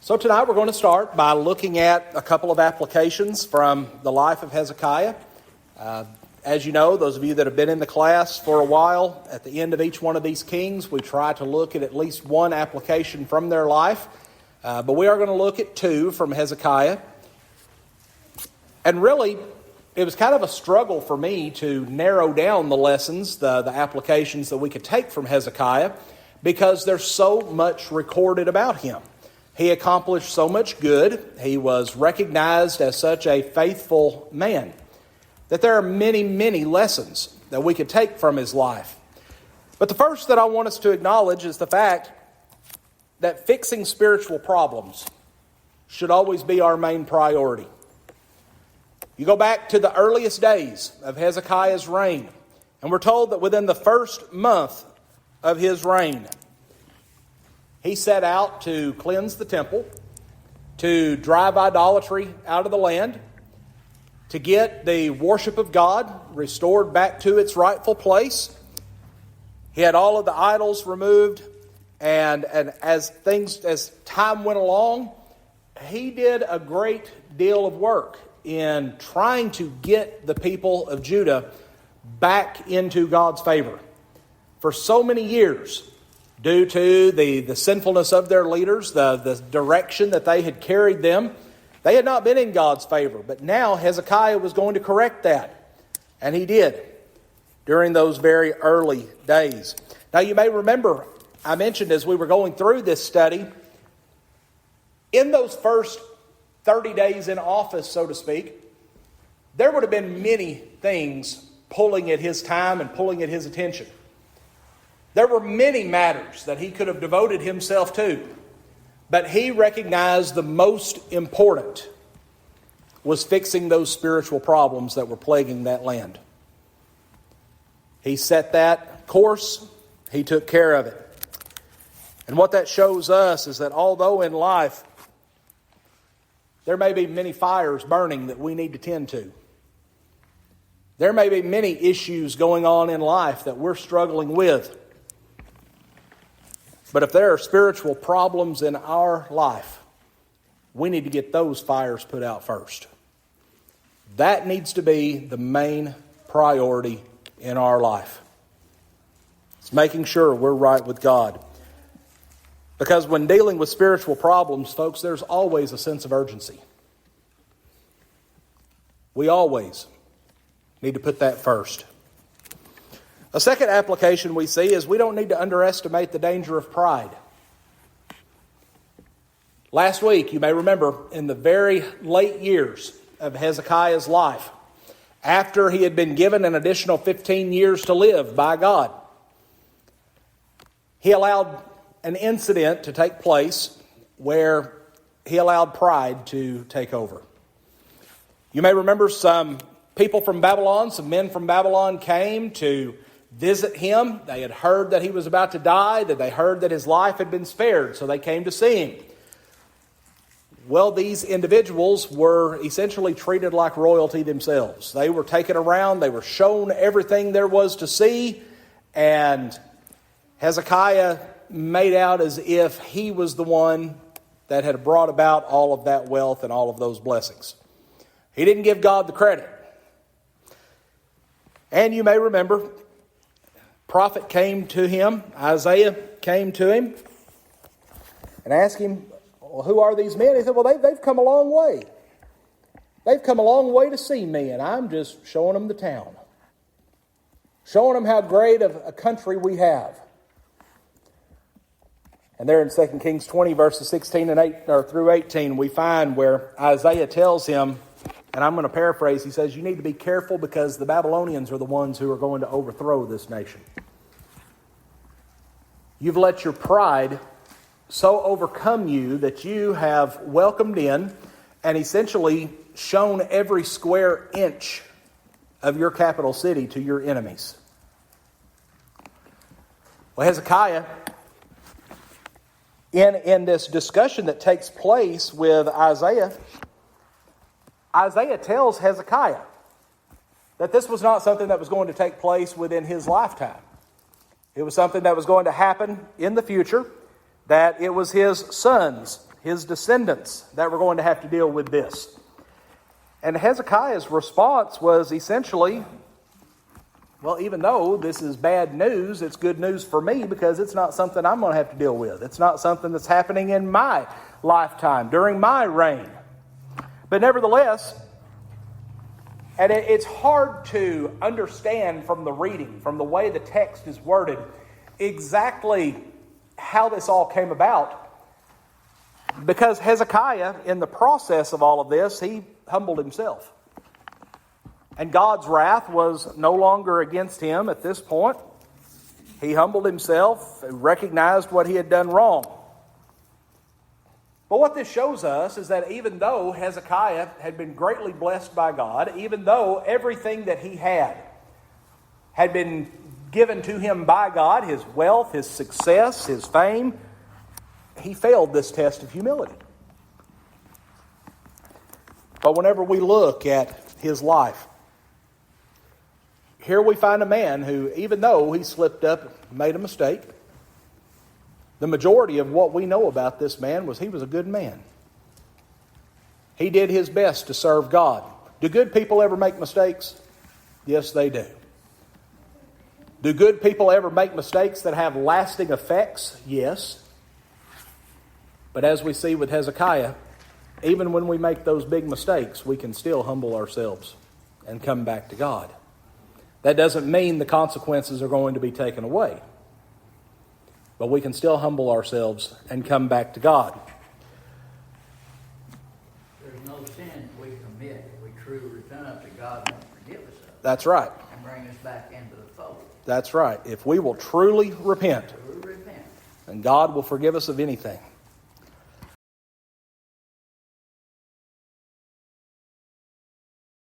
So tonight we're going to start by looking at a couple of applications from the life of Hezekiah. As you know, those of you that have been in the class for a while, at the end of each one of these kings, we try to look at least one application from their life. But we are going to look at two from Hezekiah. And really, it was kind of a struggle for me to narrow down the lessons, the applications that we could take from Hezekiah, because there's so much recorded about him. He accomplished so much good. He was recognized as such a faithful man that there are many, many lessons that we could take from his life. But the first that I want us to acknowledge is the fact that fixing spiritual problems should always be our main priority. You go back to the earliest days of Hezekiah's reign, and we're told that within the first month of his reign, he set out to cleanse the temple, to drive idolatry out of the land, to get the worship of God restored back to its rightful place. He had all of the idols removed, and as time went along, he did a great deal of work in trying to get the people of Judah back into God's favor. For so many years, due to the sinfulness of their leaders, the direction that they had carried them, they had not been in God's favor. But now Hezekiah was going to correct that. And he did during those very early days. Now you may remember, I mentioned as we were going through this study, in those first 30 days in office, so to speak, there would have been many things pulling at his time and pulling at his attention. There were many matters that he could have devoted himself to, but he recognized the most important was fixing those spiritual problems that were plaguing that land. He set that course. He took care of it. And what that shows us is that although in life there may be many fires burning that we need to tend to, there may be many issues going on in life that we're struggling with. But if there are spiritual problems in our life, we need to get those fires put out first. That needs to be the main priority in our life. It's making sure we're right with God. Because when dealing with spiritual problems, folks, there's always a sense of urgency. We always need to put that first. A second application we see is we don't need to underestimate the danger of pride. Last week, you may remember, in the very late years of Hezekiah's life, after he had been given an additional 15 years to live by God, he allowed an incident to take place where he allowed pride to take over. You may remember some people from Babylon, some men from Babylon came to visit him. They had heard that he was about to die, that they heard that his life had been spared, so they came to see him. Well, these individuals were essentially treated like royalty themselves. They were taken around, they were shown everything there was to see, and Hezekiah made out as if he was the one that had brought about all of that wealth and all of those blessings. He didn't give God the credit. And you may remember, prophet came to him, Isaiah came to him and asked him, well, who are these men? He said, well, they've come a long way. They've come a long way to see me, and I'm just showing them the town. Showing them how great of a country we have. And there in 2 Kings 20, verses 16 and through 18, we find where Isaiah tells him, and I'm going to paraphrase, he says, you need to be careful because the Babylonians are the ones who are going to overthrow this nation. You've let your pride so overcome you that you have welcomed in and essentially shown every square inch of your capital city to your enemies. Well, Hezekiah, in this discussion that takes place with Isaiah, Isaiah tells Hezekiah that this was not something that was going to take place within his lifetime. It was something that was going to happen in the future, that it was his sons, his descendants that were going to have to deal with this. And Hezekiah's response was essentially, well, even though this is bad news, it's good news for me because it's not something I'm going to have to deal with. It's not something that's happening in my lifetime, during my reign. But nevertheless, and it's hard to understand from the reading, from the way the text is worded, exactly how this all came about. Because Hezekiah, in the process of all of this, he humbled himself. And God's wrath was no longer against him at this point. He humbled himself and recognized what he had done wrong. But what this shows us is that even though Hezekiah had been greatly blessed by God, even though everything that he had been given to him by God, his wealth, his success, his fame, he failed this test of humility. But whenever we look at his life, here we find a man who, even though he slipped up, made a mistake, the majority of what we know about this man was he was a good man. He did his best to serve God. Do good people ever make mistakes? Yes, they do. Do good people ever make mistakes that have lasting effects? Yes. But as we see with Hezekiah, even when we make those big mistakes, we can still humble ourselves and come back to God. That doesn't mean the consequences are going to be taken away. But we can still humble ourselves and come back to God. There's no sin we commit if we truly repent that God won't forgive us of. That's right. And bring us back into the fold. That's right. If we will truly repent, then God will forgive us of anything.